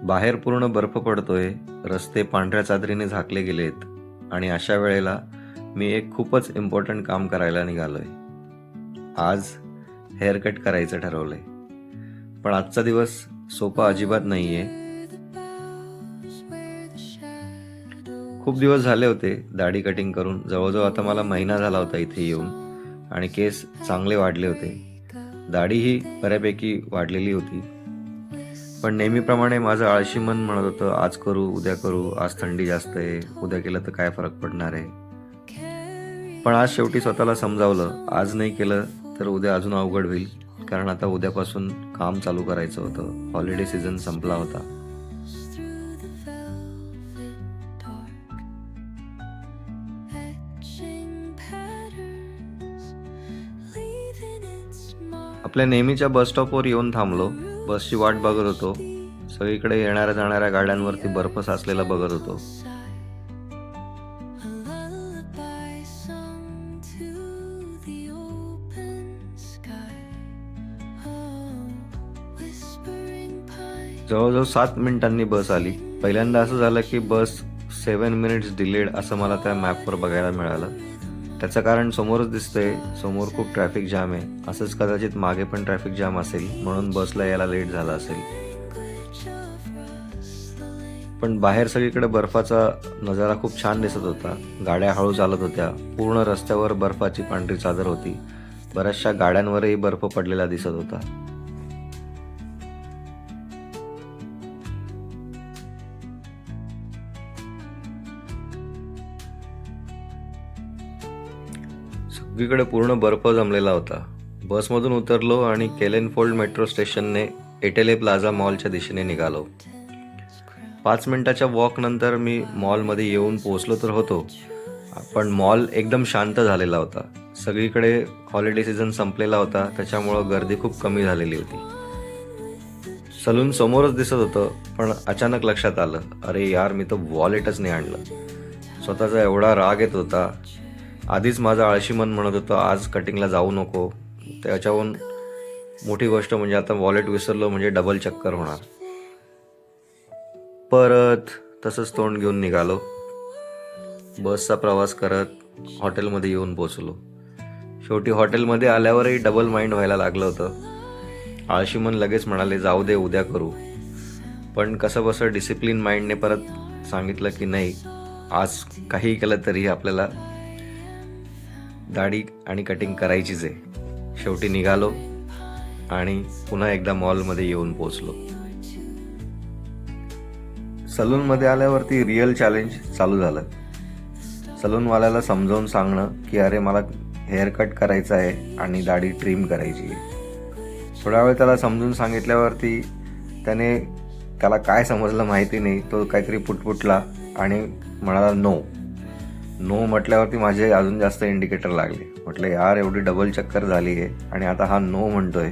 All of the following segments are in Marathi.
बाहेर पूर्ण बर्फ पडतोय, रस्ते पांढऱ्या चादरीने झाकले गेलेत आणि अशा वेळेला मी एक खूपच इम्पॉर्टंट काम करायला निघालोय. आज हेअर कट करायचं ठरवलंय. पण आजचा दिवस सोपा अजिबात नाहीये. खूप दिवस झाले होते दाढी कटिंग करून. जवळजवळ आता मला महिना झाला होता इथे येऊन आणि केस चांगले वाढले होते. दाढीही बऱ्यापैकी वाढलेली होती. पण नेहमीप्रमाणे माझं आळशी मन म्हणत होतं, आज करू, उद्या करू, आज थंडी जास्त आहे, उद्या केलं तर काय फरक पडणार आहे. पण आज शेवटी स्वतःला समजावलं, आज नाही केलं तर उद्या अजून अवघड होईल. कारण आता उद्यापासून काम चालू करायचं होतं. हॉलिडे सीझन संपला होता. आपल्या नेहमीच्या बस स्टॉपवर येऊन थांबलो. बसची वाट बघत होतो. सगळीकडे येणाऱ्या जाणाऱ्या गाड्यांवरती बर्फ साचलेला बघत होतो. जवळजवळ 7 मिनिटांनी बस आली. पहिल्यांदा असं झालं की बस 7 मिनिट्स डिलेड असं मला त्या मॅपवर बघायला मिळालं. त्याचं कारण समोरच दिसतंय, समोर खूप ट्रॅफिक जाम आहे. असंच कदाचित मागे पण ट्रॅफिक जाम असेल म्हणून बसला यायला लेट झाला असेल. पण बाहेर सगळीकडे बर्फाचा नजारा खूप छान दिसत होता. गाड्या हळू चालत होत्या. पूर्ण रस्त्यावर बर्फाची पांढरी चादर होती. बऱ्याचशा गाड्यांवरही बर्फ पडलेला दिसत होता. सगळीकडे पूर्ण बर्फ जमलेला होता. बसमधून उतरलो आणि केलेनफोल्ड मेट्रो स्टेशनने एटेले प्लाझा मॉलच्या दिशेने निघालो. 5 मिनिटाच्या वॉक नंतर मी मॉलमध्ये येऊन पोहोचलो तर होतो, पण मॉल एकदम शांत झालेला होता. सगळीकडे हॉलिडे सीझन संपलेला होता, त्याच्यामुळं गर्दी खूप कमी झालेली होती. सलून समोरच दिसत होतं, पण अचानक लक्षात आलं, अरे यार, मी तर वॉलेटच नाही आणलं. स्वतःचा एवढा राग येत होता. आधीच माझं आळशी मन म्हणत होतं, आज कटिंगला जाऊ नको. त्याच्याहून मोठी गोष्ट म्हणजे आता वॉलेट विसरलो म्हणजे डबल चक्कर होणार. परत तसंच तोंड घेऊन निघालो. बसचा प्रवास करत हॉटेलमध्ये येऊन पोचलो. शेवटी हॉटेलमध्ये आल्यावरही डबल माइंड व्हायला लागलं होतं. आळशी मन लगेच म्हणाले, जाऊ दे, उद्या करू. पण कसं बसं डिसिप्लिन माइंडने परत सांगितलं की नाही, आज काही केलं तरी आपल्याला दाढी आणि कटिंग करायचीच आहे. शेवटी निघालो आणि पुन्हा एकदा मॉलमध्ये येऊन पोचलो. सलूनमध्ये आल्यावरती रिअल चॅलेंज चालू झालं. सलूनवाल्याला समजावून सांगणं की अरे, मला हेअर कट करायचं आहे आणि दाढी ट्रिम करायची आहे. थोडा वेळ त्याला समजून सांगितल्यावरती त्याला काय समजलं माहिती नाही. तो काहीतरी पुटपुटला आणि म्हणाला नो. नो म्हटल्यावरती माझे अजून जास्त इंडिकेटर लागले. म्हटलं यार, एवढी डबल चक्कर झाली आहे आणि आता हा नो म्हणतोय.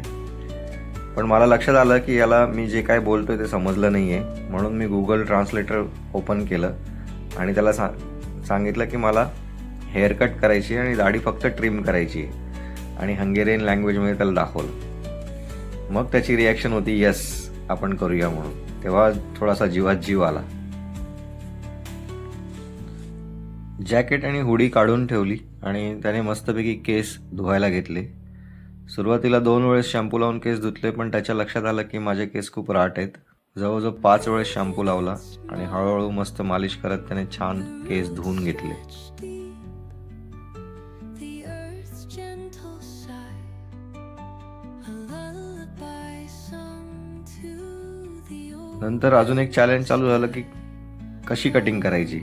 पण मला लक्षात आलं की याला मी जे काय बोलतोय ते समजलं नाही आहे. म्हणून मी गुगल ट्रान्सलेटर ओपन केलं आणि त्याला सांगितलं की मला हेअर कट करायची आणि दाढी फक्त ट्रिम करायची आहे आणि हंगेरियन लँग्वेजमध्ये त्याला दाखवलं. मग त्याची रिॲक्शन होती, यस, आपण करूया म्हणून. तेव्हा थोडासा जीवात जीव आला. जॅकेट आणि हुडी काढून ठेवली आणि त्याने मस्तपैकी केस धुवायला घेतले. सुरुवातीला 2 वेळेस शॅम्पू लावून केस धुतले, पण त्याच्या लक्षात आलं की माझे केस खूप राट आहेत. जवळजवळ 5 वेळेस शॅम्पू लावला आणि हळूहळू मस्त मालिश करत त्याने छान केस धुवून घेतले. नंतर अजून एक चॅलेंज चालू झालं की कशी कटिंग करायची.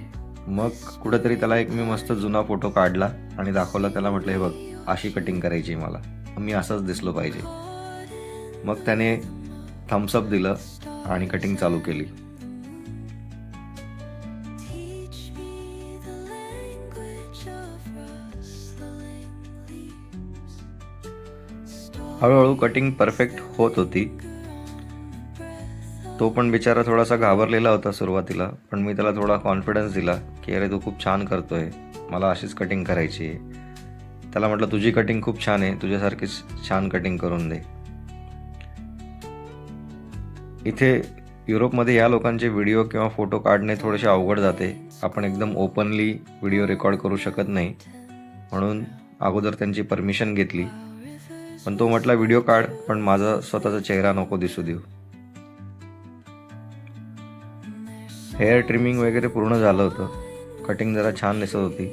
मग कुठेतरी त्याला एक मी मस्त जुना फोटो काढला आणि दाखवला. त्याला म्हटलं, हे बघ, अशी कटिंग करायची मला, मी असंच दिसलो पाहिजे. मग त्याने थम्सअप दिलं आणि कटिंग चालू केली. हळूहळू कटिंग परफेक्ट होत होती. तो पण बिचारा थोडासा घाबरलेला होता सुरुवातीला, पण मी त्याला थोडा कॉन्फिडन्स दिला की अरे, तू खूप छान करतोय, मला अशीच कटिंग करायची आहे. त्याला म्हटलं, तुझी कटिंग खूप छान आहे, तुझ्यासारखीच छान कटिंग करून दे. इथे युरोपमध्ये या लोकांचे व्हिडिओ किंवा फोटो काढणे थोडेसे अवघड जाते. आपण एकदम ओपनली व्हिडिओ रेकॉर्ड करू शकत नाही, म्हणून अगोदर त्यांची परमिशन घेतली. पण तो म्हटला व्हिडिओ काढ, पण माझा स्वतःचा चेहरा नको दिसू देऊ. हेअर ट्रिमिंग वगैरे पूर्ण झालं होतं. कटिंग जरा छान दिसत होती.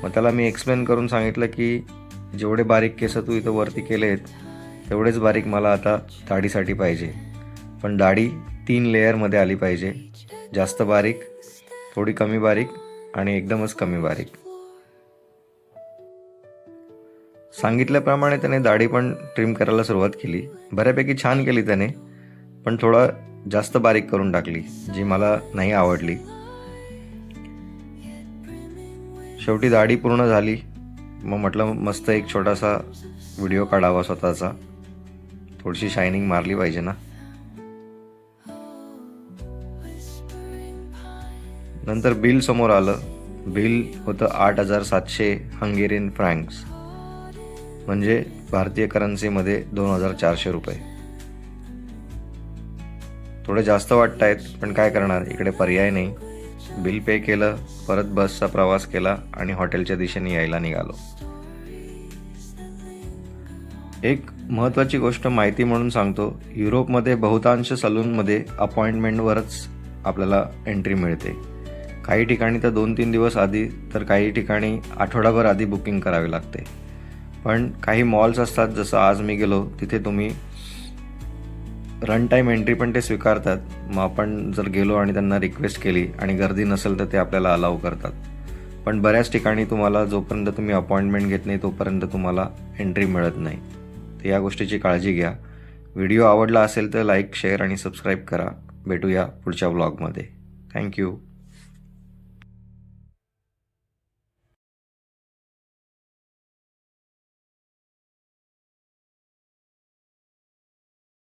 मग त्याला मी एक्सप्लेन करून सांगितलं की जेवढे बारीक केस तू इथं वरती केले आहेत तेवढेच बारीक मला आता दाढीसाठी पाहिजे. पण दाढी 3 लेयरमध्ये आली पाहिजे. जास्त बारीक, थोडी कमी बारीक आणि एकदमच कमी बारीक. सांगितल्याप्रमाणे त्याने दाढी पण ट्रिम करायला सुरुवात केली. बऱ्यापैकी छान केली त्याने, पण थोडा जास्त बारीक करून टाकली, जी मला नाही आवडली. शेवटी दाढी पूर्ण झाली. मग म्हटलं मस्त एक छोटासा व्हिडिओ काढावा स्वतःचा, थोडीशी शायनिंग मारली पाहिजे ना. नंतर बिल समोर आलं. बिल होतं 8,700 हंगेरियन फ्रँक्स, म्हणजे भारतीय करन्सीमध्ये 2,400 रुपये. थोडे जास्त वाटत आहेत, पण काय करणार, इकडे पर्याय नाही. बिल पे केलं, परत बसचा प्रवास केला आणि हॉटेलच्या दिशेने यायला निघालो. एक महत्त्वाची गोष्ट माहिती म्हणून सांगतो, युरोपमध्ये बहुतांश सलूनमध्ये अपॉइंटमेंटवरच आपल्याला एंट्री मिळते. काही ठिकाणी तर 2-3 दिवस आधी, तर काही ठिकाणी आठवडाभर आधी बुकिंग करावी लागते. पण काही मॉल्स असतात, जसं आज मी गेलो तिथे तुम्ही रन टाईम एंट्री पण ते स्वीकारतात. मग आपण जर गेलो आणि त्यांना रिक्वेस्ट केली आणि गर्दी नसेल तर ते आपल्याला अलाउ करतात. पण बऱ्याच ठिकाणी तुम्हाला जोपर्यंत तुम्ही अपॉइंटमेंट घेत नाही तोपर्यंत तुम्हाला एंट्री मिळत नाही. तर या गोष्टीची काळजी घ्या. व्हिडिओ आवडला असेल तर लाईक, शेअर आणि सबस्क्राईब करा. भेटूया पुढच्या व्लॉगमध्ये. थँक्यू.